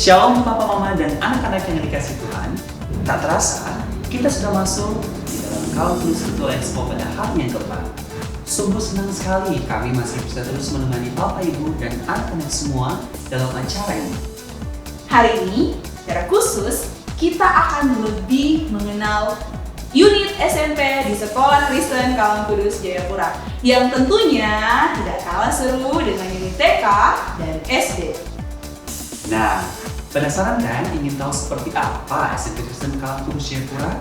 Shalom Papa Mama dan anak-anak yang dikasih Tuhan. Tak terasa, kita sudah masuk di dalam Kalkulus Virtual Expo pada hari yang keempat. Sungguh senang sekali kami masih bisa terus menemani Bapak Ibu dan anak-anak semua dalam acara ini. Hari ini, secara khusus, kita akan lebih mengenal unit SMP di Sekolah Kristen Kalam Kudus Jayapura yang tentunya tidak kalah seru dengan unit TK dan SD. Nah, penasaran kan ingin tahu seperti apa SMP Kristen Kalam Kudus Jayapura?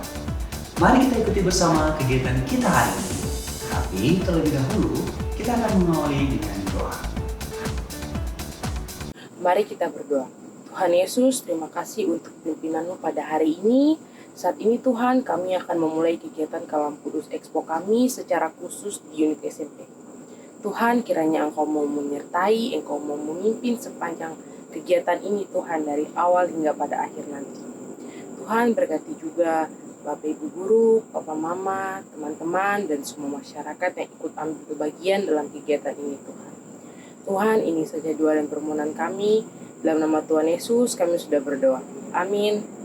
Mari kita ikuti bersama kegiatan kita hari ini. Tapi terlebih dahulu, kita akan mengawali dengan doa. Mari kita berdoa. Tuhan Yesus, terima kasih untuk pimpinan-Mu pada hari ini. Saat ini Tuhan, kami akan memulai kegiatan Kalam Kudus Expo kami secara khusus di unit SMP. Tuhan, kiranya Engkau mau menyertai, Engkau mau memimpin sepanjang kegiatan ini Tuhan, dari awal hingga pada akhir nanti. Tuhan, berkati juga Bapak Ibu Guru, Papa Mama, teman-teman, dan semua masyarakat yang ikut ambil bagian dalam kegiatan ini Tuhan. Tuhan, ini saja doa dan permohonan kami. Dalam nama Tuhan Yesus kami sudah berdoa. Amin.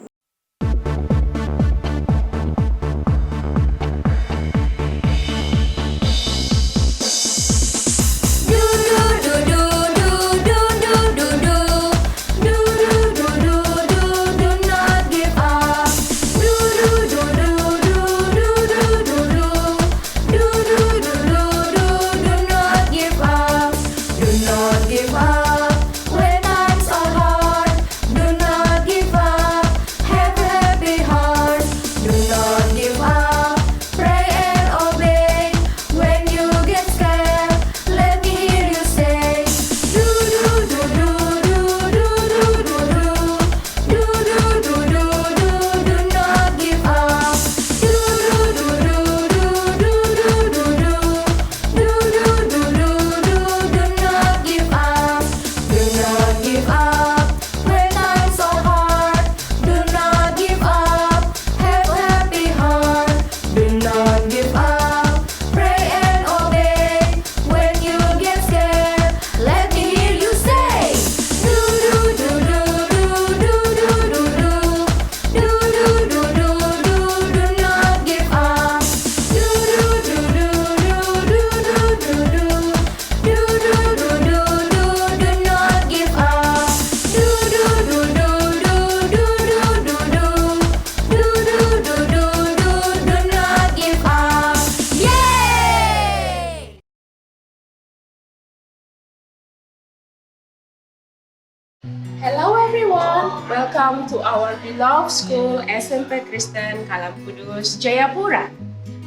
Hello everyone, welcome to our beloved school SMP Kristen Kalam Kudus Jayapura.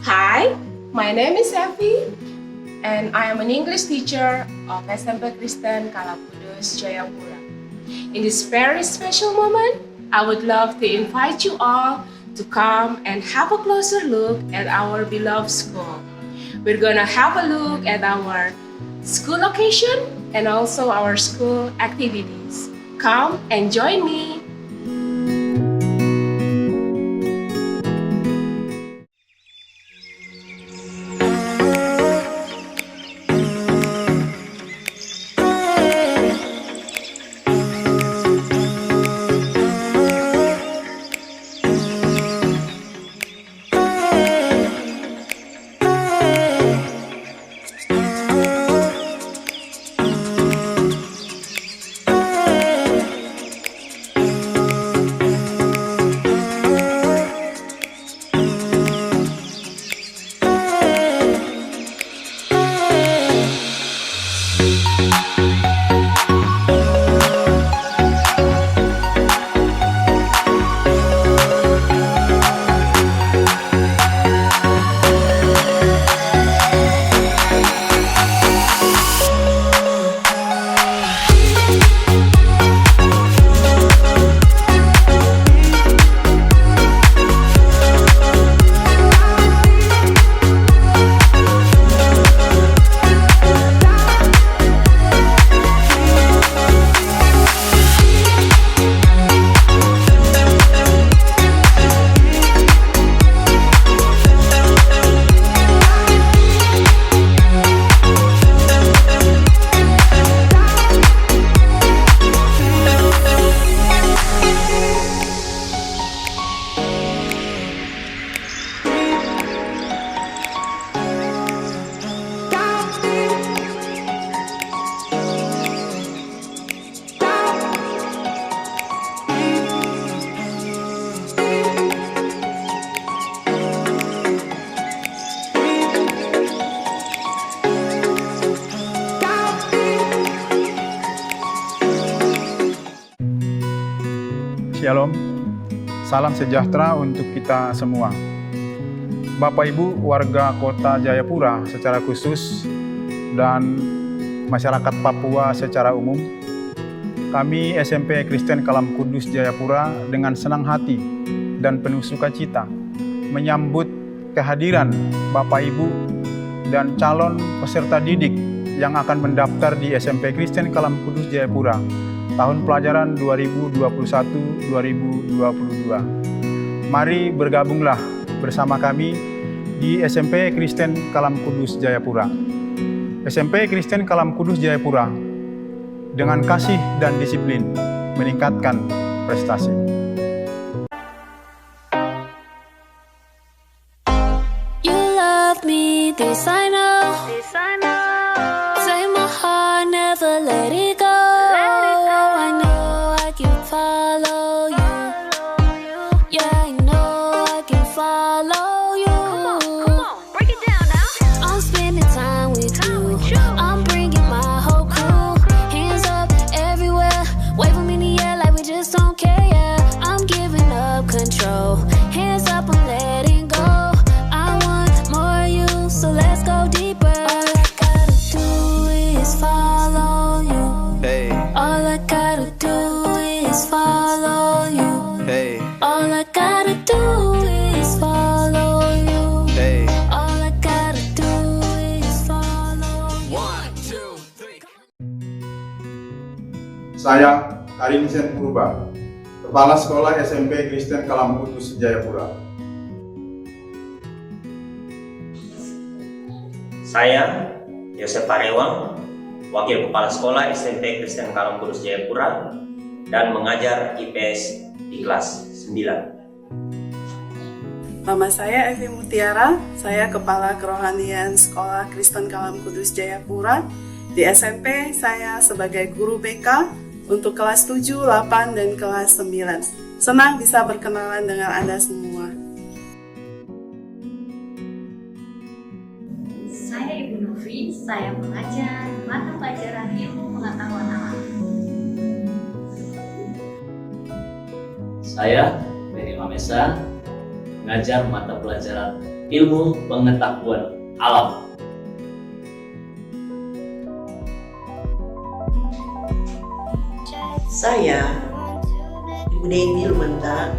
Hi, my name is Effie and I am an English teacher of SMP Kristen Kalam Kudus Jayapura. In this very special moment, I would love to invite you all to come and have a closer look at our beloved school. We're gonna have a look at our school location and also our school activities. Come and join me. salam sejahtera untuk kita semua. Bapak Ibu warga Kota Jayapura secara khusus dan masyarakat Papua secara umum, kami SMP Kristen Kalam Kudus Jayapura dengan senang hati dan penuh sukacita menyambut kehadiran Bapak Ibu dan calon peserta didik yang akan mendaftar di SMP Kristen Kalam Kudus Jayapura tahun pelajaran 2021-2022. Mari bergabunglah bersama kami di SMP Kristen Kalam Kudus Jayapura. SMP Kristen Kalam Kudus Jayapura dengan kasih dan disiplin meningkatkan prestasi. You love me, this I know. Take my heart, never let it go. I know I can follow you. Yeah, I know I can follow you. Come on, break it down now. I'm spending time with you. I'm bringing my whole crew. Hands up everywhere, wave them in the air like we just don't care. Yeah, I'm giving up control. Hands up, I'm letting go. I want more of you, so let's go deeper. All I gotta do is follow you. Hey, All I gotta do is follow you. hey, All I gotta do is follow you. hey. All I gotta do is follow you. 1, 2, 3. Saya Karim Sen Purba, Kepala Sekolah SMP Kristen Kalam Kudus Jayapura. Saya Yosef Parewang, Wakil Kepala Sekolah SMP Kristen Kalam Kudus Jayapura dan mengajar IPS di kelas 9. Nama saya Evi Mutiara, saya Kepala Kerohanian Sekolah Kristen Kalam Kudus Jayapura. Di SMP, saya sebagai guru BK untuk kelas 7, 8, dan kelas 9. Senang bisa berkenalan dengan Anda semua. Saya Ibu Novi, saya mengajar mata pelajaran ilmu pengetahuan alam. Saya Benny Mamesa, mengajar mata pelajaran ilmu pengetahuan alam. Saya Ibu Dewi Lumenta,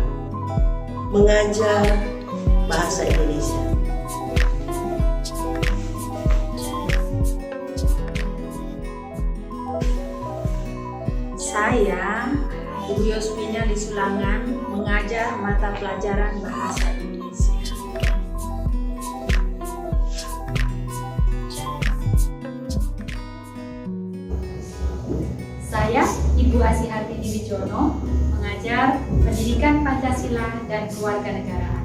mengajar bahasa Indonesia. Saya Ibu Yosmina Lisulangan, mengajar mata pelajaran bahasa Indonesia. Saya Ibu Asihati Diwijono, mengajar pendidikan Pancasila dan kewarganegaraan.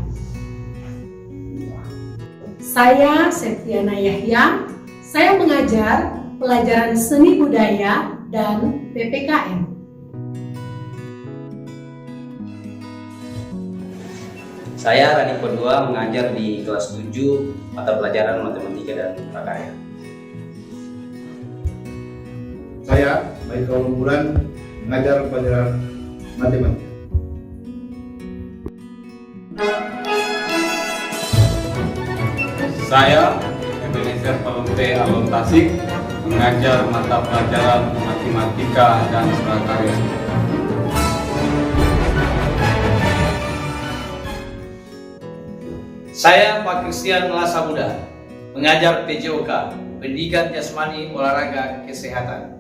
Saya Septiana Yahya, saya mengajar pelajaran seni budaya dan PPKN. Saya Rani Kodua, mengajar di kelas 7 mata pelajaran matematika dan prakarya. Saya Michael Bulan, mengajar pelajaran matematika. Saya Ebenezer Palonte Alon Tasik, mengajar mata pelajaran matematika dan prakarya. Saya Pak Christian Melasa Muda, mengajar PJOK, Pendidikan Jasmani Olahraga Kesehatan.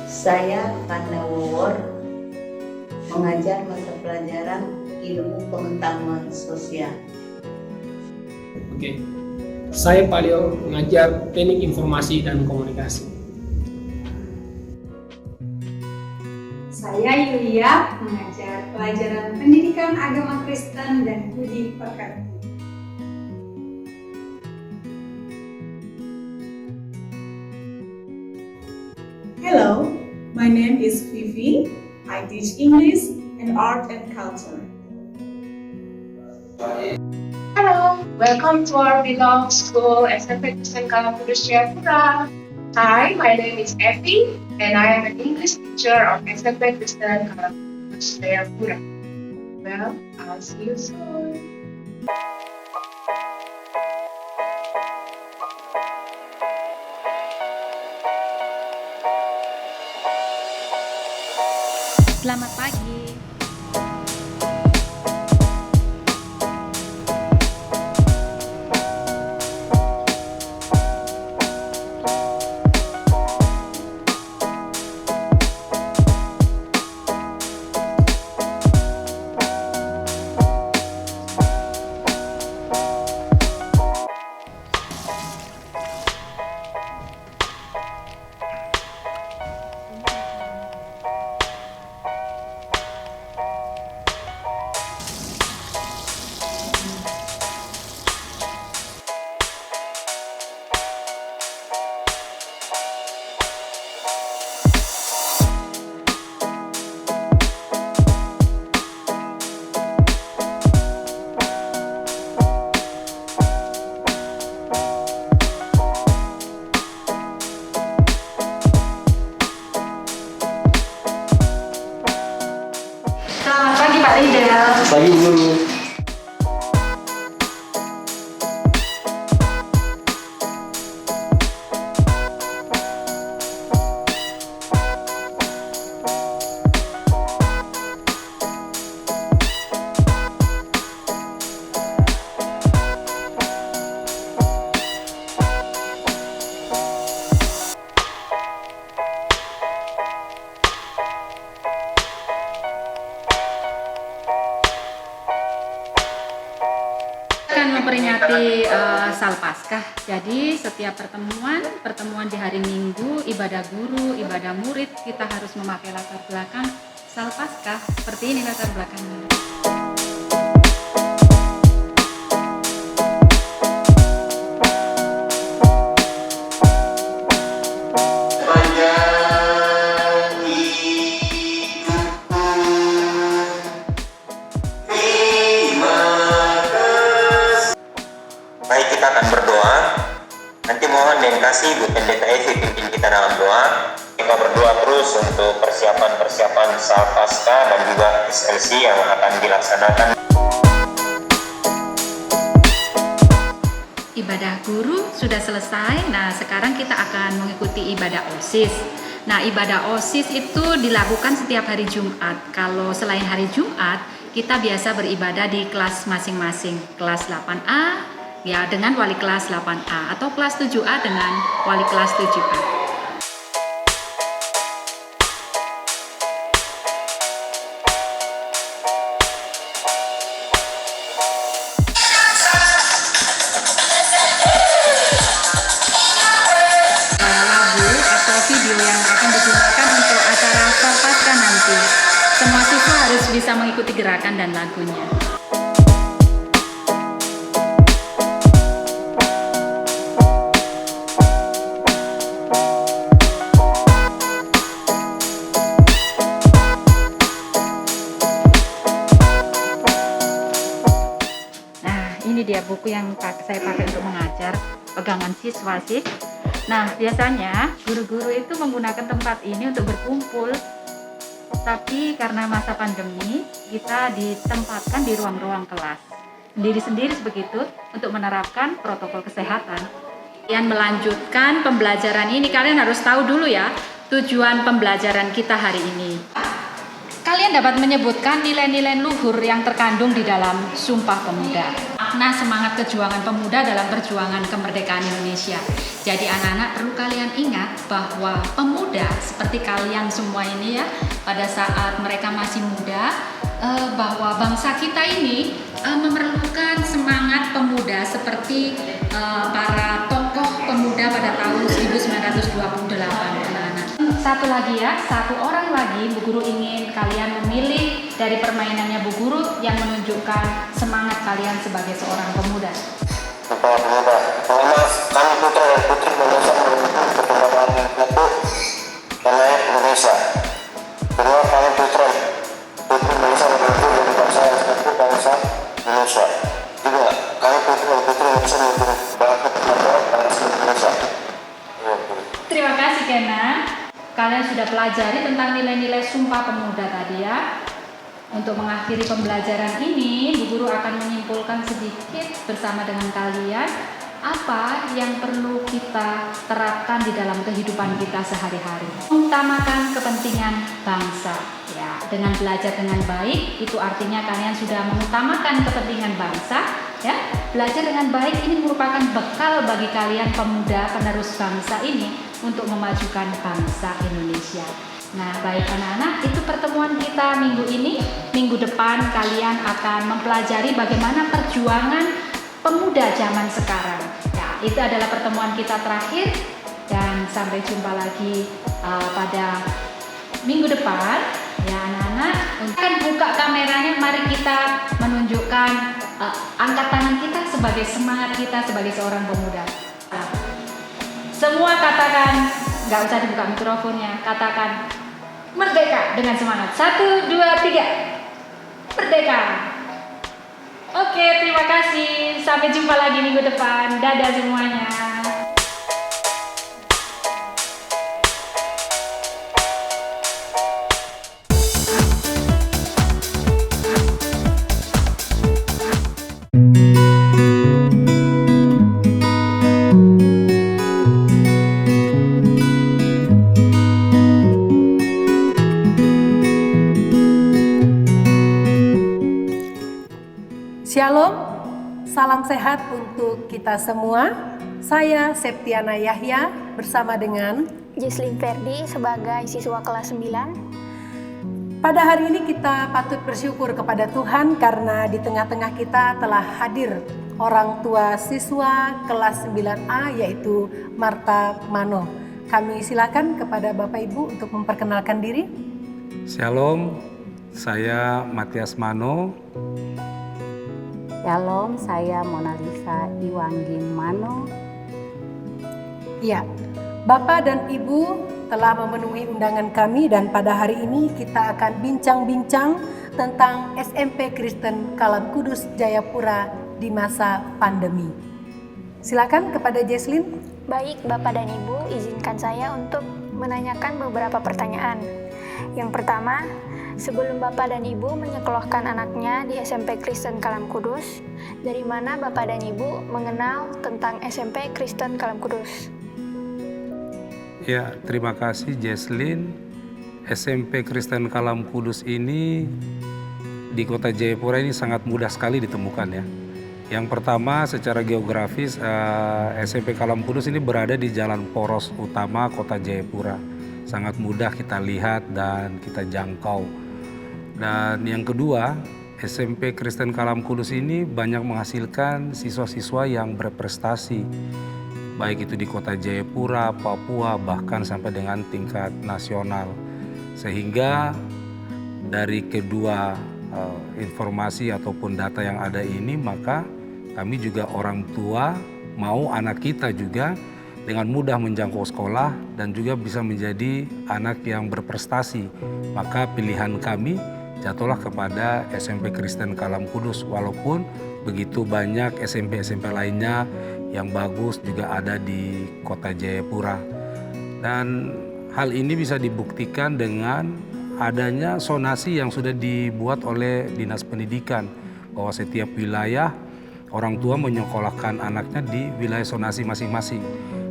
Saya Fanda Wawor, mengajar mata pelajaran ilmu pengetahuan sosial. Oke. Saya Pak Leo, mengajar teknik informasi dan komunikasi. Saya Yulia, mengajar pelajaran pendidikan agama Kristen dan budi pekerti. Hello, my name is Vivi. I teach English and art and culture. Hello, welcome to our beloved school SMP Kristen Kalam Kudus Jayapura. Hi, my name is Effie, and I am an English teacher of SMP Kristen Kalam Kudus Jayapura. Well, I'll see you soon. Selamat pagi. Pagi guru. Memperingati Salpaskah. Jadi setiap pertemuan di hari Minggu, ibadah guru, ibadah murid, kita harus memakai latar belakang Salpaskah. Seperti ini latar belakangnya. Baik, kita akan berdoa. Nanti mohon dan kasih Bu Pendeta Evi pimpin kita dalam doa. Kita berdoa terus untuk persiapan Salpaskah dan juga SLC yang akan dilaksanakan. Ibadah guru sudah selesai. Nah, sekarang kita akan mengikuti ibadah OSIS. Nah, ibadah OSIS itu dilakukan setiap hari Jumat. Kalau selain hari Jumat, kita biasa beribadah di kelas masing-masing. Kelas 8A ya dengan wali kelas 8A atau kelas 7A dengan wali kelas 7A. Lagu atau video yang akan digunakan untuk acara Salpaskah nanti. Semua siswa harus bisa mengikuti gerakan dan lagunya. Ini dia buku yang saya pakai untuk mengajar, pegangan siswa sih. Nah, biasanya guru-guru itu menggunakan tempat ini untuk berkumpul. Tapi karena masa pandemi, kita ditempatkan di ruang-ruang kelas. Sendiri-sendiri begitu untuk menerapkan protokol kesehatan. Yang melanjutkan pembelajaran ini, kalian harus tahu dulu ya, tujuan pembelajaran kita hari ini. Kalian dapat menyebutkan nilai-nilai luhur yang terkandung di dalam Sumpah Pemuda. Makna semangat kejuangan pemuda dalam perjuangan kemerdekaan Indonesia. Jadi anak-anak perlu kalian ingat bahwa pemuda seperti kalian semua ini ya, pada saat mereka masih muda, bahwa bangsa kita ini memerlukan semangat pemuda seperti para tokoh pemuda pada tahun 1928. Satu lagi ya, satu orang lagi Bu Guru ingin kalian memilih dari permainannya Bu Guru yang menunjukkan semangat kalian sebagai seorang pemuda. Para pemuda, pertama kami putra dan putri Indonesia mendukung perkembangan itu dan rakyat Indonesia. Kedua, kami putra putri Indonesia mendukung dari bangsa yang satu bangsa Indonesia. Tiga, kami putra dan putri Indonesia mendukung bangsa Indonesia. Terima mempelajari tentang nilai-nilai Sumpah Pemuda tadi ya. Untuk mengakhiri pembelajaran ini, Bu Guru akan menyimpulkan sedikit bersama dengan kalian apa yang perlu kita terapkan di dalam kehidupan kita sehari-hari. Mengutamakan kepentingan bangsa. Ya, dengan belajar dengan baik itu artinya kalian sudah mengutamakan kepentingan bangsa. Ya, belajar dengan baik ini merupakan bekal bagi kalian pemuda penerus bangsa ini untuk memajukan bangsa Indonesia. Nah, baik anak-anak, itu pertemuan kita minggu ini. Minggu depan kalian akan mempelajari bagaimana perjuangan pemuda zaman sekarang. Ya, itu adalah pertemuan kita terakhir dan sampai jumpa lagi pada minggu depan. Ya anak-anak, akan buka kameranya, mari kita menunjukkan angkat tangan kita sebagai semangat kita sebagai seorang pemuda. Semua katakan, nggak usah dibuka mikrofonnya, katakan merdeka dengan semangat. 1, 2, 3. Merdeka. Oke, terima kasih. Sampai jumpa lagi minggu depan. Dadah semuanya. Shalom, salam sehat untuk kita semua. Saya Septiana Yahya bersama dengan Jesslyn Ferdi sebagai siswa kelas 9. Pada hari ini kita patut bersyukur kepada Tuhan karena di tengah-tengah kita telah hadir orang tua siswa kelas 9A yaitu Marta Mano. Kami silakan kepada Bapak Ibu untuk memperkenalkan diri. Shalom, saya Matias Mano. Shalom, saya Mona Lisa Iwanggin Mano. Ya, Bapak dan Ibu telah memenuhi undangan kami dan pada hari ini kita akan bincang-bincang tentang SMP Kristen Kalam Kudus Jayapura di masa pandemi. Silakan kepada Jesslyn. Baik, Bapak dan Ibu, izinkan saya untuk menanyakan beberapa pertanyaan. Yang pertama, sebelum Bapak dan Ibu menyekolahkan anaknya di SMP Kristen Kalam Kudus, dari mana Bapak dan Ibu mengenal tentang SMP Kristen Kalam Kudus? Ya, terima kasih Jesslyn. SMP Kristen Kalam Kudus ini di Kota Jayapura ini sangat mudah sekali ditemukan ya. Yang pertama, secara geografis SMP Kalam Kudus ini berada di jalan poros utama Kota Jayapura. Sangat mudah kita lihat dan kita jangkau. Dan yang kedua, SMP Kristen Kalam Kudus ini banyak menghasilkan siswa-siswa yang berprestasi. Baik itu di Kota Jayapura, Papua, bahkan sampai dengan tingkat nasional. Sehingga dari kedua informasi ataupun data yang ada ini, maka kami juga orang tua mau anak kita juga dengan mudah menjangkau sekolah dan juga bisa menjadi anak yang berprestasi. Maka pilihan kami jatuhlah kepada SMP Kristen Kalam Kudus, walaupun begitu banyak SMP-SMP lainnya yang bagus juga ada di Kota Jayapura. Dan hal ini bisa dibuktikan dengan adanya sonasi yang sudah dibuat oleh Dinas Pendidikan, bahwa setiap wilayah orang tua menyekolahkan anaknya di wilayah sonasi masing-masing.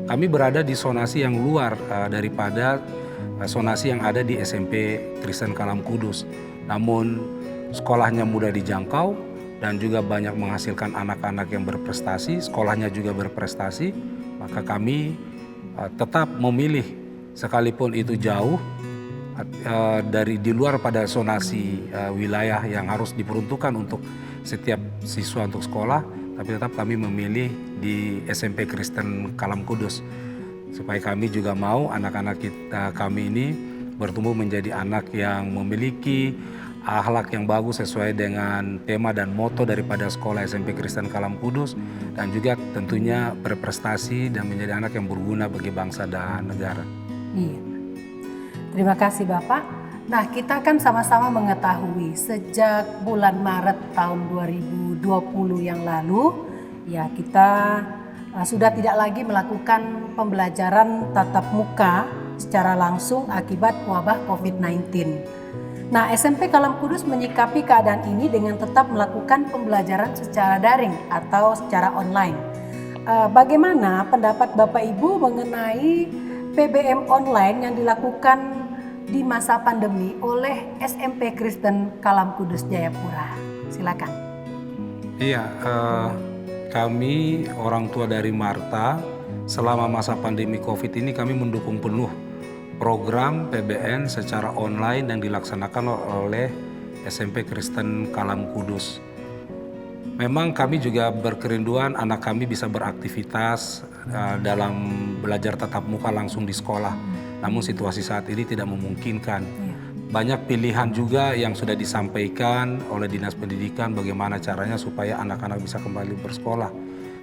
Kami berada di sonasi yang luar daripada sonasi yang ada di SMP Kristen Kalam Kudus. Namun sekolahnya mudah dijangkau dan juga banyak menghasilkan anak-anak yang berprestasi, sekolahnya juga berprestasi, maka kami tetap memilih sekalipun itu jauh dari di luar pada sonasi wilayah yang harus diperuntukkan untuk setiap siswa untuk sekolah, tapi tetap kami memilih di SMP Kristen Kalam Kudus supaya kami juga mau anak-anak kami ini bertumbuh menjadi anak yang memiliki akhlak yang bagus sesuai dengan tema dan moto daripada sekolah SMP Kristen Kalam Kudus, dan juga tentunya berprestasi dan menjadi anak yang berguna bagi bangsa dan negara. Iya. Terima kasih Bapak. Nah, kita kan sama-sama mengetahui sejak bulan Maret tahun 2020 yang lalu, ya kita sudah tidak lagi melakukan pembelajaran tatap muka secara langsung akibat wabah COVID-19. Nah, SMP Kalam Kudus menyikapi keadaan ini dengan tetap melakukan pembelajaran secara daring atau secara online. Bagaimana pendapat Bapak Ibu mengenai PBM online yang dilakukan di masa pandemi oleh SMP Kristen Kalam Kudus Jayapura? Silakan. Iya, kami orang tua dari Marta selama masa pandemi COVID ini kami mendukung penuh program PBN secara online yang dilaksanakan oleh SMP Kristen Kalam Kudus. Memang kami juga berkerinduan anak kami bisa beraktivitas dalam belajar tatap muka langsung di sekolah. Namun situasi saat ini tidak memungkinkan. Banyak pilihan juga yang sudah disampaikan oleh Dinas Pendidikan bagaimana caranya supaya anak-anak bisa kembali bersekolah.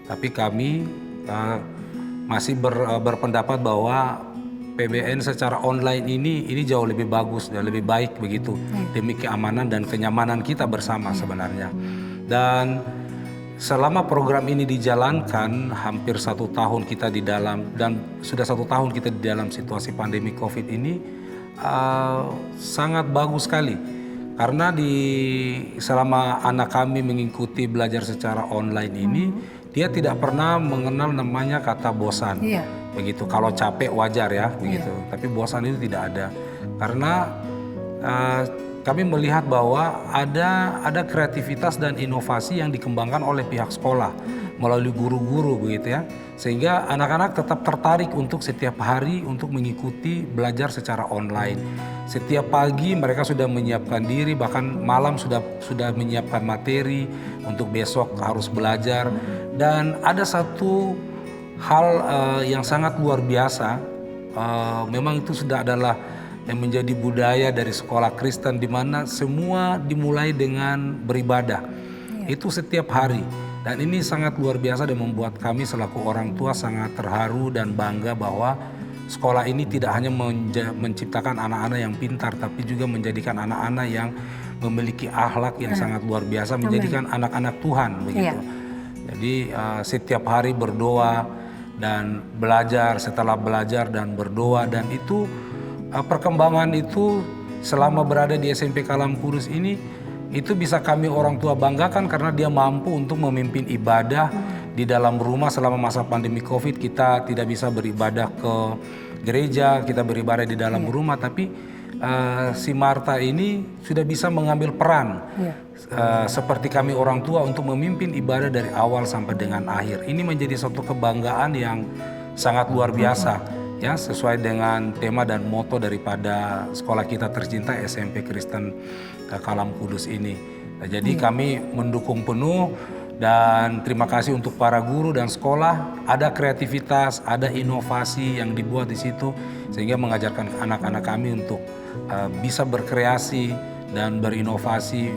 Tapi kami masih berpendapat bahwa PBN secara online ini jauh lebih bagus dan lebih baik begitu demi keamanan dan kenyamanan kita bersama sebenarnya. Dan selama program ini dijalankan hampir 1 tahun kita di dalam dan sudah 1 tahun kita di dalam situasi pandemi COVID ini sangat bagus sekali karena selama anak kami mengikuti belajar secara online ini dia tidak pernah mengenal namanya kata bosan. Begitu, kalau capek wajar ya begitu, tapi bosan itu tidak ada karena kami melihat bahwa ada kreativitas dan inovasi yang dikembangkan oleh pihak sekolah melalui guru-guru begitu ya, sehingga anak-anak tetap tertarik untuk setiap hari untuk mengikuti belajar secara online. Setiap pagi mereka sudah menyiapkan diri, bahkan malam sudah menyiapkan materi untuk besok harus belajar. Dan ada satu hal yang sangat luar biasa, memang itu sudah adalah yang menjadi budaya dari sekolah Kristen di mana semua dimulai dengan beribadah. Itu setiap hari. Dan ini sangat luar biasa dan membuat kami selaku orang tua sangat terharu dan bangga bahwa sekolah ini tidak hanya menciptakan anak-anak yang pintar, tapi juga menjadikan anak-anak yang memiliki akhlak yang sangat luar biasa, menjadikan anak-anak Tuhan begitu. Jadi setiap hari berdoa dan belajar, setelah belajar dan berdoa, dan itu perkembangan itu selama berada di SMP Kalam Kudus ini itu bisa kami orang tua banggakan karena dia mampu untuk memimpin ibadah di dalam rumah selama masa pandemi COVID. Kita tidak bisa beribadah ke gereja, kita beribadah di dalam rumah, tapi si Marta ini sudah bisa mengambil peran seperti kami orang tua untuk memimpin ibadah dari awal sampai dengan akhir. Ini menjadi suatu kebanggaan yang sangat luar biasa ya, sesuai dengan tema dan moto daripada sekolah kita tercinta SMP Kristen Kalam Kudus ini. Nah, jadi kami mendukung penuh dan terima kasih untuk para guru dan sekolah. Ada kreativitas, ada inovasi yang dibuat di situ sehingga mengajarkan anak-anak kami untuk bisa berkreasi dan berinovasi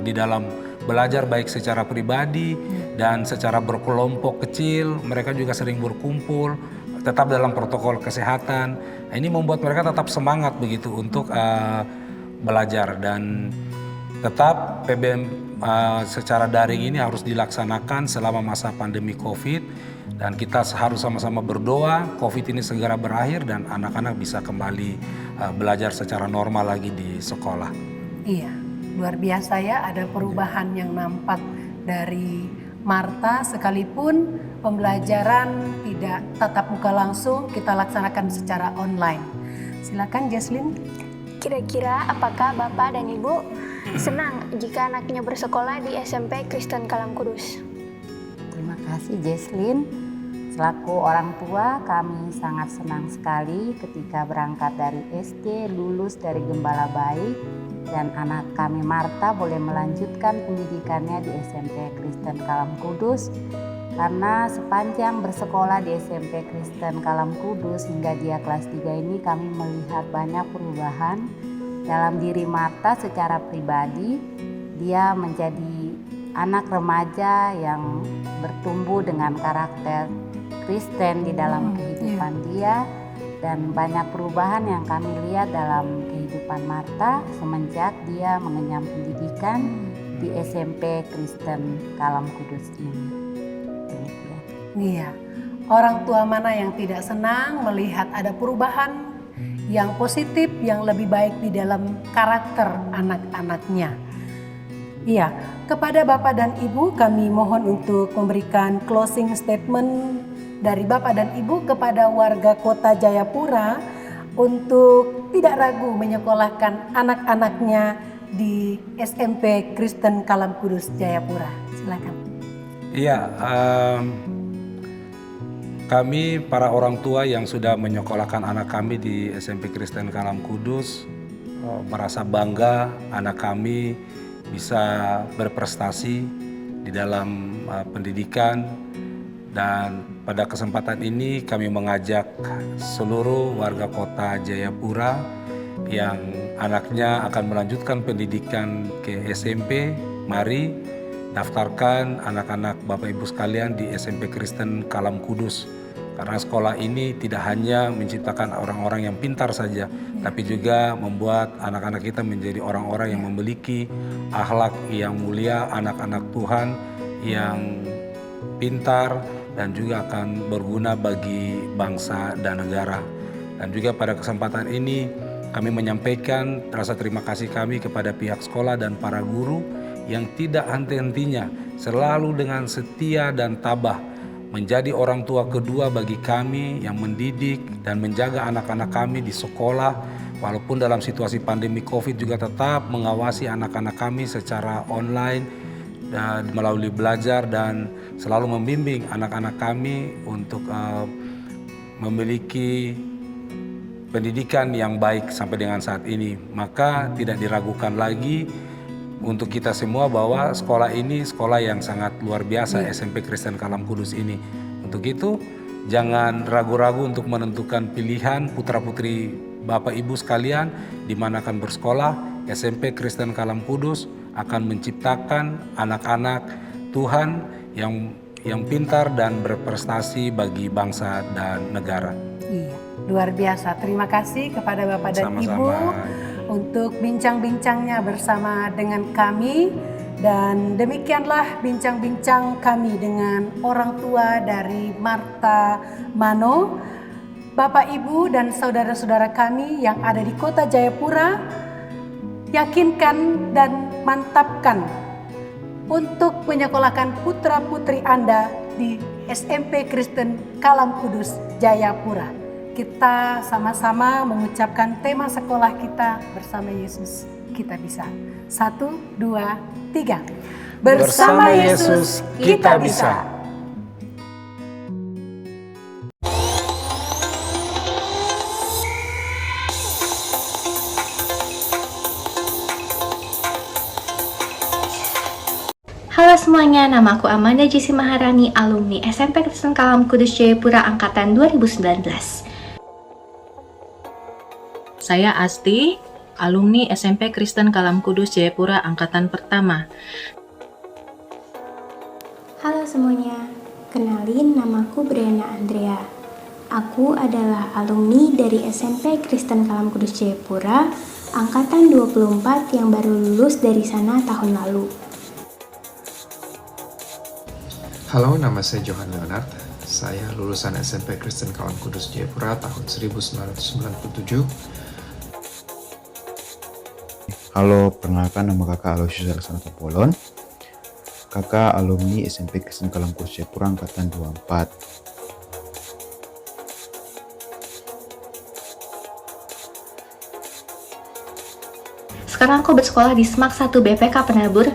di dalam belajar baik secara pribadi dan secara berkelompok kecil. Mereka juga sering berkumpul, tetap dalam protokol kesehatan. Nah, ini membuat mereka tetap semangat begitu untuk belajar, dan tetap PBM secara daring ini harus dilaksanakan selama masa pandemi COVID, dan kita harus sama-sama berdoa COVID ini segera berakhir dan anak-anak bisa kembali belajar secara normal lagi di sekolah. Iya, luar biasa ya, ada perubahan yang nampak dari Marta, sekalipun pembelajaran tidak tatap muka langsung, kita laksanakan secara online. Silakan Jesslyn. Kira-kira apakah Bapak dan Ibu senang jika anaknya bersekolah di SMP Kristen Kalam Kudus? Terima kasih Jesslyn. Selaku orang tua, kami sangat senang sekali ketika berangkat dari SD, lulus dari Gembala Baik, dan anak kami Marta boleh melanjutkan pendidikannya di SMP Kristen Kalam Kudus. Karena sepanjang bersekolah di SMP Kristen Kalam Kudus hingga dia kelas 3 ini, kami melihat banyak perubahan dalam diri Marta secara pribadi. Dia menjadi anak remaja yang bertumbuh dengan karakter Kristen di dalam kehidupan dia, dan banyak perubahan yang kami lihat dalam kehidupan Marta semenjak dia mengenyam pendidikan di SMP Kristen Kalam Kudus ini. Iya, orang tua mana yang tidak senang melihat ada perubahan yang positif, yang lebih baik di dalam karakter anak-anaknya. Iya, kepada Bapak dan Ibu kami mohon untuk memberikan closing statement dari Bapak dan Ibu kepada warga Kota Jayapura untuk tidak ragu menyekolahkan anak-anaknya di SMP Kristen Kalam Kudus Jayapura. Silakan. Iya, kami para orang tua yang sudah menyekolahkan anak kami di SMP Kristen Kalam Kudus merasa bangga anak kami bisa berprestasi di dalam pendidikan, dan pada kesempatan ini kami mengajak seluruh warga Kota Jayapura yang anaknya akan melanjutkan pendidikan ke SMP, mari daftarkan anak-anak Bapak Ibu sekalian di SMP Kristen Kalam Kudus. Karena sekolah ini tidak hanya menciptakan orang-orang yang pintar saja, tapi juga membuat anak-anak kita menjadi orang-orang yang memiliki akhlak yang mulia, anak-anak Tuhan yang pintar dan juga akan berguna bagi bangsa dan negara. Dan juga pada kesempatan ini kami menyampaikan rasa terima kasih kami kepada pihak sekolah dan para guru yang tidak henti-hentinya selalu dengan setia dan tabah menjadi orang tua kedua bagi kami yang mendidik dan menjaga anak-anak kami di sekolah, walaupun dalam situasi pandemi COVID juga tetap mengawasi anak-anak kami secara online dan melalui belajar, dan selalu membimbing anak-anak kami untuk memiliki pendidikan yang baik sampai dengan saat ini. Maka tidak diragukan lagi untuk kita semua bahwa sekolah ini sekolah yang sangat luar biasa, SMP Kristen Kalam Kudus ini. Untuk itu jangan ragu-ragu untuk menentukan pilihan putra-putri Bapak Ibu sekalian di mana akan bersekolah. SMP Kristen Kalam Kudus akan menciptakan anak-anak Tuhan yang pintar dan berprestasi bagi bangsa dan negara. Iya, luar biasa. Terima kasih kepada Bapak dan Sama-sama. Ibu untuk bincang-bincangnya bersama dengan kami, dan demikianlah bincang-bincang kami dengan orang tua dari Marta Mano. Bapak, Ibu, dan saudara-saudara kami yang ada di Kota Jayapura, yakinkan dan mantapkan untuk menyekolahkan putra-putri Anda di SMP Kristen Kalam Kudus Jayapura. Kita sama-sama mengucapkan tema sekolah kita, bersama Yesus kita bisa. 1, 2, 3. Bersama Yesus kita bisa. Halo semuanya, nama aku Amanda Jessy Maharani, alumni SMP Kristen Kalam Kudus Jayapura angkatan 2019. Saya Asti, alumni SMP Kristen Kalam Kudus Jayapura angkatan pertama. Halo semuanya, kenalin namaku Briana Andrea. Aku adalah alumni dari SMP Kristen Kalam Kudus Jayapura angkatan 24 yang baru lulus dari sana tahun lalu. Halo, nama saya Johan Leonard. Saya lulusan SMP Kristen Kalam Kudus Jayapura tahun 1997. Halo, perkenalkan nama kakak Aloysius Alexander Topolon. Kakak alumni SMP Kristen Kalam Kudus Jayapura angkatan 24. Sekarang aku bersekolah di SMAK 1 BPK Penabur.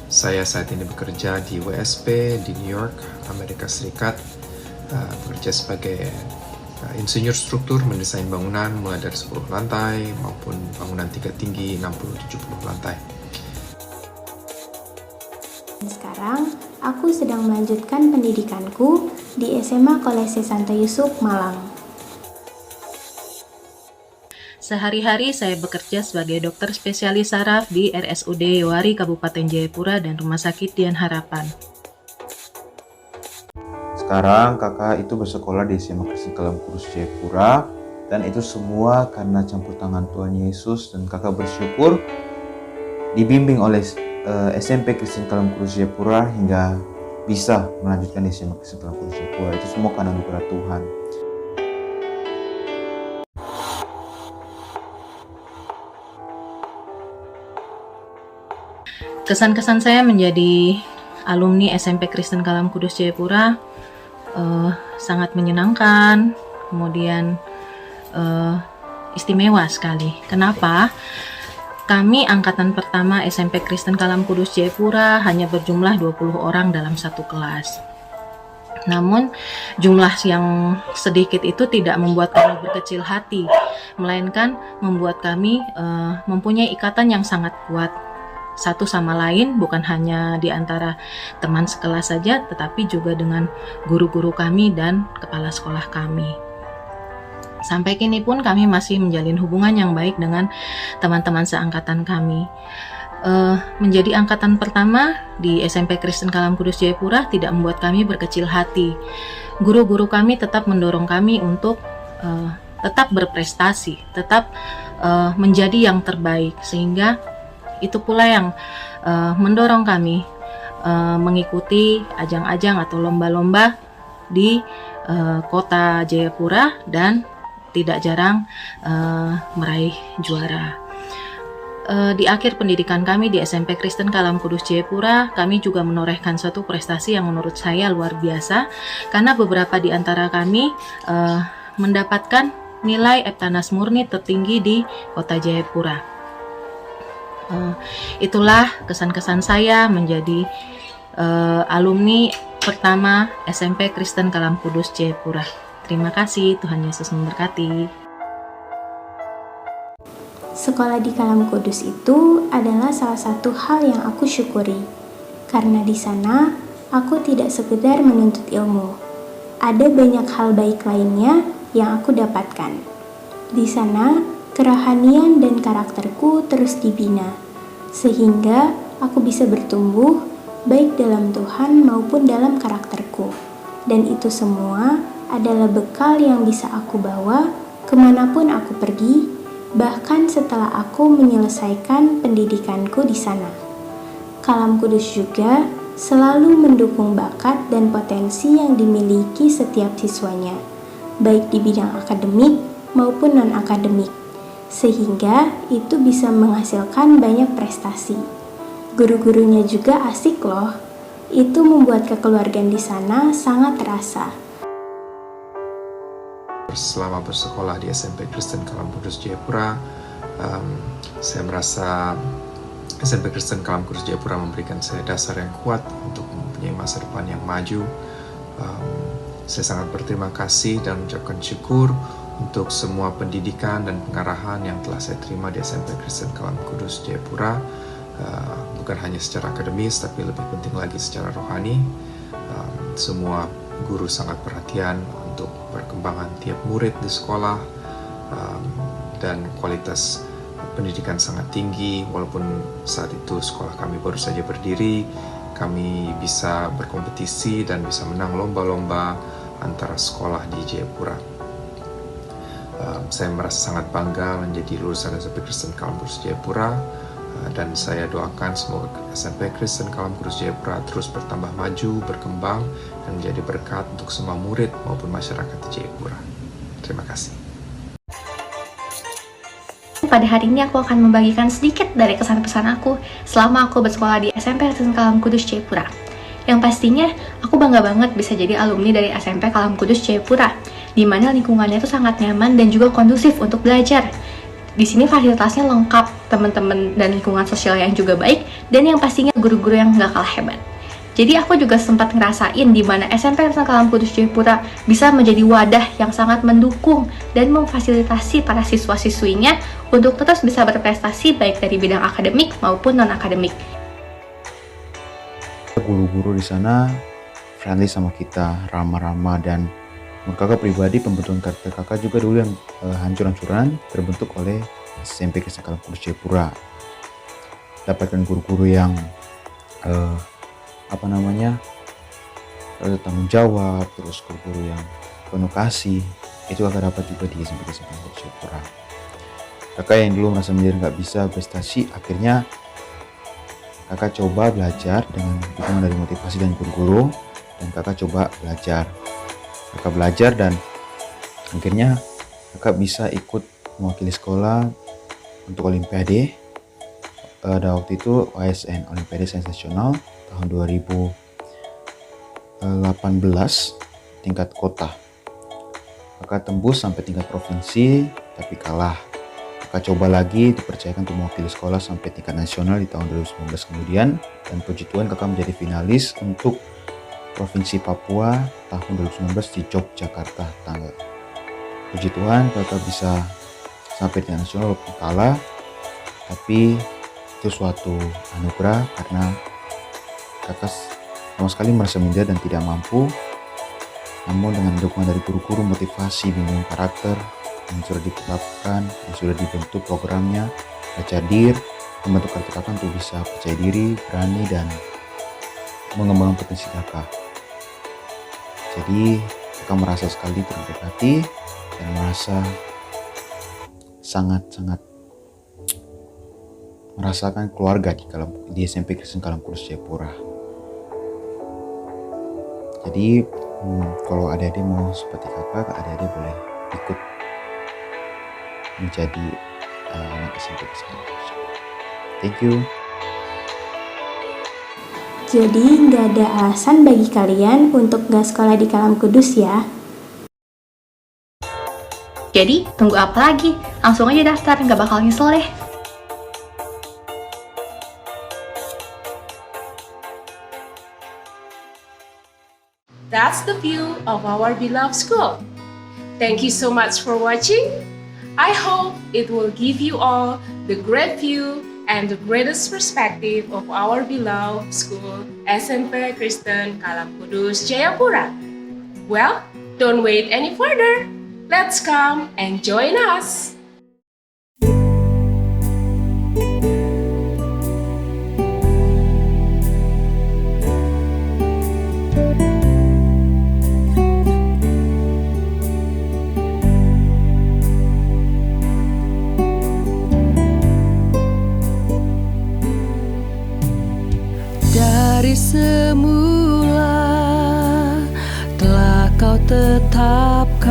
Saya saat ini bekerja di WSP di New York, Amerika Serikat. Bekerja sebagai insinyur struktur, mendesain bangunan mulai dari 10 lantai maupun bangunan tingkat tinggi 60-70 lantai. Sekarang aku sedang melanjutkan pendidikanku di SMA Kolese Santo Yusuf, Malang. Sehari-hari saya bekerja sebagai dokter spesialis saraf di RSUD Yowari Kabupaten Jayapura dan Rumah Sakit Dian Harapan. Sekarang kakak itu bersekolah di SMA Kristen Kalam Kudus Jayapura, dan itu semua karena campur tangan Tuhan Yesus, dan kakak bersyukur dibimbing oleh SMP Kristen Kalam Kudus Jayapura hingga bisa melanjutkan di SMA Kristen Kalam Kudus Jayapura. Itu semua karena anugerah Tuhan. Kesan-kesan saya menjadi alumni SMP Kristen Kalam Kudus Jayapura sangat menyenangkan, kemudian istimewa sekali. Kenapa? Kami angkatan pertama SMP Kristen Kalam Kudus Jayapura hanya berjumlah 20 orang dalam satu kelas. Namun jumlah yang sedikit itu tidak membuat kami berkecil hati, melainkan membuat kami mempunyai ikatan yang sangat kuat satu sama lain, bukan hanya di antara teman sekelas saja, tetapi juga dengan guru-guru kami dan kepala sekolah kami. Sampai kini pun kami masih menjalin hubungan yang baik dengan teman-teman seangkatan kami. Menjadi angkatan pertama di SMP Kristen Kalam Kudus Jayapura tidak membuat kami berkecil hati. Guru-guru kami tetap mendorong kami untuk tetap berprestasi, tetap menjadi yang terbaik, sehingga itu pula yang mendorong kami mengikuti ajang-ajang atau lomba-lomba di kota Jayapura dan tidak jarang meraih juara. Di akhir pendidikan kami di SMP Kristen Kalam Kudus Jayapura, kami juga menorehkan suatu prestasi yang menurut saya luar biasa, karena beberapa di antara kami mendapatkan nilai Eptanas murni tertinggi di kota Jayapura. Itulah kesan-kesan saya menjadi alumni pertama SMP Kristen Kalam Kudus Jayapura. Terima kasih, Tuhan Yesus memberkati. Sekolah di Kalam Kudus itu adalah salah satu hal yang aku syukuri, karena di sana aku tidak sekedar menuntut ilmu. Ada banyak hal baik lainnya yang aku dapatkan. Di sana, kerohanian dan karakterku terus dibina, sehingga aku bisa bertumbuh baik dalam Tuhan maupun dalam karakterku. Dan itu semua adalah bekal yang bisa aku bawa kemanapun aku pergi, bahkan setelah aku menyelesaikan pendidikanku di sana. Kalam Kudus juga selalu mendukung bakat dan potensi yang dimiliki setiap siswanya, baik di bidang akademik maupun non-akademik, sehingga itu bisa menghasilkan banyak prestasi. Guru-gurunya juga asik loh, itu membuat kekeluargaan di sana sangat terasa. Selama bersekolah di SMP Kristen Kalam Kudus Jayapura, saya merasa SMP Kristen Kalam Kudus Jayapura memberikan saya dasar yang kuat untuk mempunyai masa depan yang maju. Saya sangat berterima kasih dan mengucapkan syukur untuk semua pendidikan dan pengarahan yang telah saya terima di SMP Kristen Kalam Kudus Jayapura, bukan hanya secara akademis tapi lebih penting lagi secara rohani. Semua guru sangat perhatian untuk perkembangan tiap murid di sekolah, dan kualitas pendidikan sangat tinggi. Walaupun saat itu sekolah kami baru saja berdiri, kami bisa berkompetisi dan bisa menang lomba-lomba antara sekolah di Jayapura. Saya merasa sangat bangga menjadi lulusan SMP Kristen Kalam Kudus Jayapura, dan saya doakan semoga SMP Kristen Kalam Kudus Jayapura terus bertambah maju, berkembang, dan menjadi berkat untuk semua murid maupun masyarakat di Jayapura. Terima kasih. Pada hari ini aku akan membagikan sedikit dari kesan-pesan aku selama aku bersekolah di SMP Kristen Kalam Kudus Jayapura. Yang pastinya, aku bangga banget bisa jadi alumni dari SMP Kalam Kudus Jayapura, di mana lingkungannya itu sangat nyaman dan juga kondusif untuk belajar. Di sini fasilitasnya lengkap, teman-teman dan lingkungan sosial yang juga baik, dan yang pastinya guru-guru yang gak kalah hebat. Jadi aku juga sempat ngerasain di mana SMP Kristen Kalam Kudus Jayapura bisa menjadi wadah yang sangat mendukung dan memfasilitasi para siswa-siswinya untuk terus bisa berprestasi baik dari bidang akademik maupun non-akademik. Guru-guru di sana friendly sama kita, ramah-ramah, dan menurut kakak pribadi pembentukan karakter kakak juga dulu yang hancur-hancuran terbentuk oleh SMP Kristen Kalam Kudus Jayapura. Dapatkan guru-guru yang tanggung jawab, terus guru-guru yang penuh kasih, itu kakak dapat juga di SMP Kristen Kalam Kudus Jayapura. Kakak yang dulu merasa sendiri nggak bisa prestasi, akhirnya kakak coba belajar dengan dukungan dari motivasi dan guru-guru, dan kakak coba belajar. Kakak belajar dan akhirnya kakak bisa ikut mewakili sekolah untuk Olimpiade ada waktu itu OSN, Olimpiade Sains Nasional tahun 2018 tingkat kota. Kakak tembus sampai tingkat provinsi tapi kalah. Kakak coba lagi dipercayakan untuk mewakili sekolah sampai tingkat nasional di tahun 2019 kemudian, dan puji Tuhan kakak menjadi finalis untuk Provinsi Papua tahun 2019 di Yogyakarta, Tangga. Puji Tuhan kakak bisa sampai tingkat nasional walaupun kalah, tapi itu suatu anugerah karena kakak sama sekali merasa minder dan tidak mampu. Namun dengan dukungan dari guru-guru, motivasi, bimbingan karakter yang sudah ditetapkan, yang sudah dibentuk programnya, baca dir, membentuk karakter kakak untuk bisa percaya diri, berani, dan mengembangkan potensi kakak. Jadi kakak merasa sekali terberkati dan merasa sangat-sangat merasakan keluarga di SMP Kristen Kalam Kudus Jayapura. Jadi kalau adik-adik mau seperti kakak, adik-adik boleh ikut menjadi anak SMP Kristen Kalam Kudus Jayapura. Thank you. Jadi nggak ada alasan bagi kalian untuk nggak sekolah di Kalam Kudus ya. Jadi tunggu apa lagi? Langsung aja daftar, nggak bakal nyesel deh. That's the view of our beloved school. Thank you so much for watching. I hope it will give you all the great view and the greatest perspective of our beloved school, SMP Kristen Kalam Kudus Jayapura. Well, don't wait any further. Let's come and join us. Dari semula telah kau tetapkan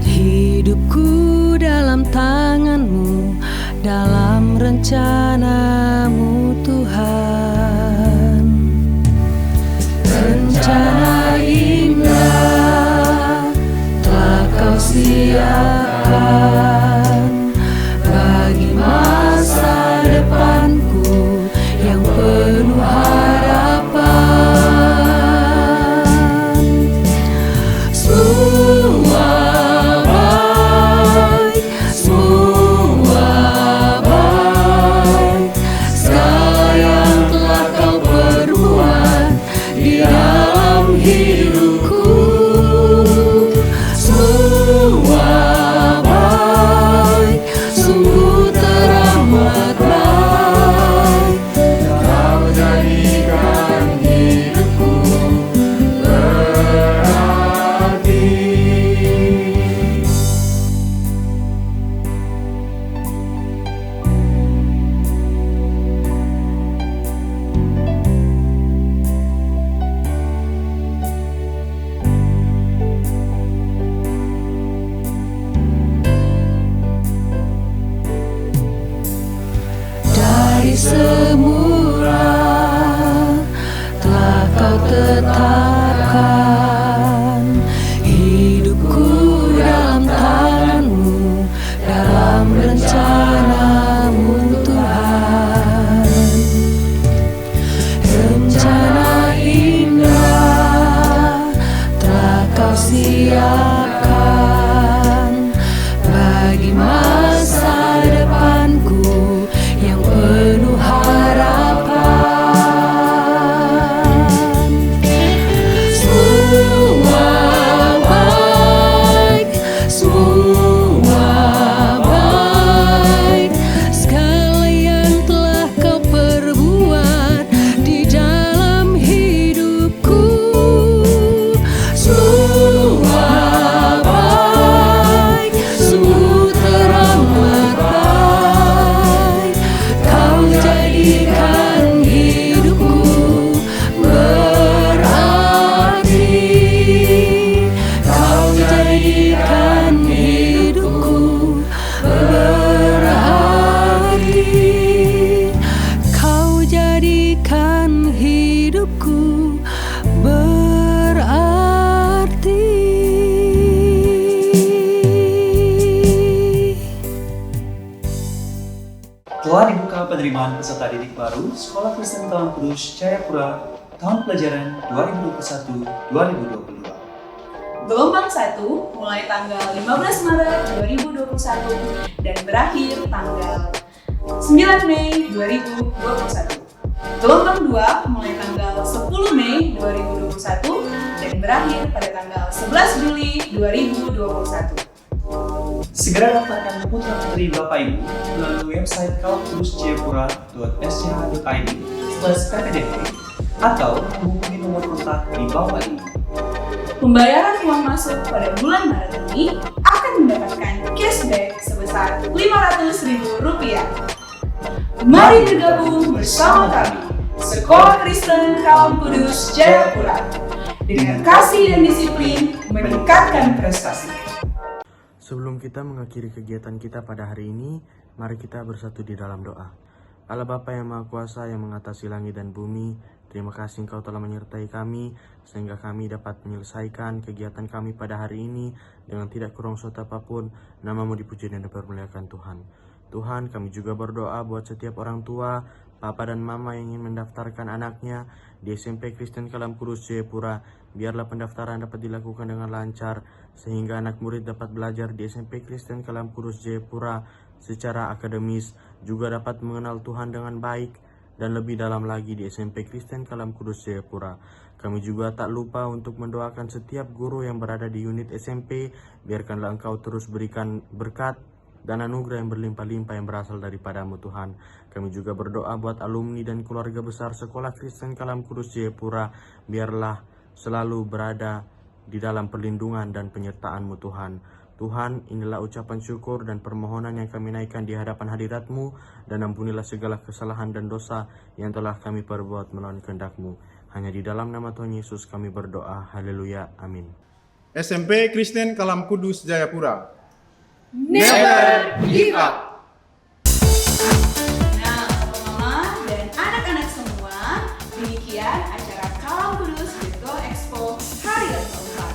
hidupku dalam tangan-Mu, dalam rencana-Mu Tuhan. Rencana indah telah kau siapkan bagi masa depanku yang penuh harapan. Semua baik, semua baik, segala yang telah kau perbuat di dalam hidupku. Semua baik, sungguh teramat baik. Kau jadikan hidupku berarti. Dari semula telah kau tetapkan hidupku dalam tangan-Mu, dalam rencana-Mu Tuhan. Rencana indah telah kau siapkan bagi masa depanku yang penuh harapan. Telah dibuka penerimaan peserta didik baru Sekolah Kristen Kalam Kudus Jayapura tahun pelajaran 2021-2022. Gelombang 1 mulai tanggal 15 Maret 2021 dan berakhir tanggal 9 Mei 2021. Gelombang 2 mulai tanggal 10 Mei 2021 dan berakhir pada tanggal 11 Juli 2021. Segera daftarkan putra putri Bapak Ibu melalui website kalamkudusjayapura.scha.id/ppdb atau menghubungi nomor kontak di bawah ini. Pembayaran uang masuk pada bulan Maret ini akan mendapatkan cashback sebesar Rp500.000. Mari bergabung bersama kami, Sekolah Kristen Kalam Kudus Jayapura, dengan kasih dan disiplin meningkatkan prestasi. Sebelum kita mengakhiri kegiatan kita pada hari ini, mari kita bersatu di dalam doa. Allah Bapa yang Maha Kuasa yang mengatasi langit dan bumi, terima kasih Engkau telah menyertai kami, sehingga kami dapat menyelesaikan kegiatan kami pada hari ini dengan tidak kurang suatu apapun. Nama-Mu dipuji dan dipermuliakan Tuhan. Tuhan, kami juga berdoa buat setiap orang tua, papa dan mama yang ingin mendaftarkan anaknya di SMP Kristen Kalam Kudus Jayapura. Biarlah pendaftaran dapat dilakukan dengan lancar, sehingga anak murid dapat belajar di SMP Kristen Kalam Kudus Jayapura secara akademis, juga dapat mengenal Tuhan dengan baik, dan lebih dalam lagi di SMP Kristen Kalam Kudus Jayapura. Kami juga tak lupa untuk mendoakan setiap guru yang berada di unit SMP. Biarkanlah Engkau terus berikan berkat dan anugerah yang berlimpah-limpah yang berasal daripada-Mu Tuhan. Kami juga berdoa buat alumni dan keluarga besar Sekolah Kristen Kalam Kudus Jayapura. Biarlah selalu berada di dalam perlindungan dan penyertaan-Mu Tuhan. Tuhan, inilah ucapan syukur dan permohonan yang kami naikkan di hadapan hadirat-Mu, dan ampunilah segala kesalahan dan dosa yang telah kami perbuat melawan kehendak-Mu. Hanya di dalam nama Tuhan Yesus kami berdoa. Haleluya. Amin. SMP Kristen Kalam Kudus Jayapura. Never give up. Nah, Mama dan anak-anak semua, demikian acara Kalam Kudus Virtual Expo hari yang keempat.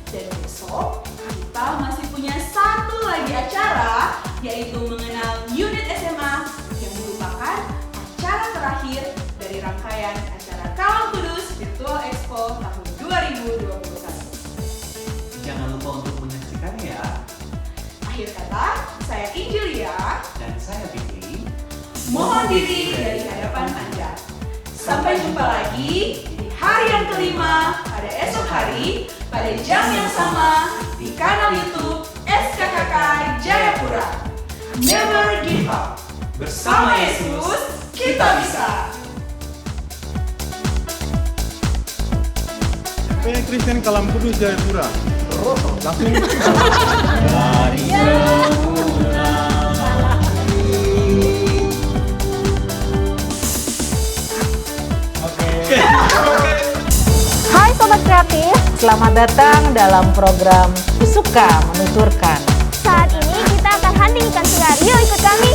Dan besok kita masih punya satu lagi acara, yaitu mengenal unit SMA yang merupakan acara terakhir dari rangkaian acara Kalam Kudus Virtual Expo tahun 2021. Jangan lupa untuk menyaksikannya ya. Akhir kata, saya Injulia Dan saya Fikri. mohon diri dari hadapan Anda. Sampai jumpa lagi di hari yang kelima pada esok hari pada jam yang sama di kanal YouTube SKKK Jayapura. Never give up. Bersama Yesus, kita bisa. SMP Kristen Kalam Kudus Jayapura. Langsung. Hai Sobat Kreatif, selamat datang dalam program Kusuka Menuturkan. Saat ini kita akan hunting ikan silar. Yuk ikut kami.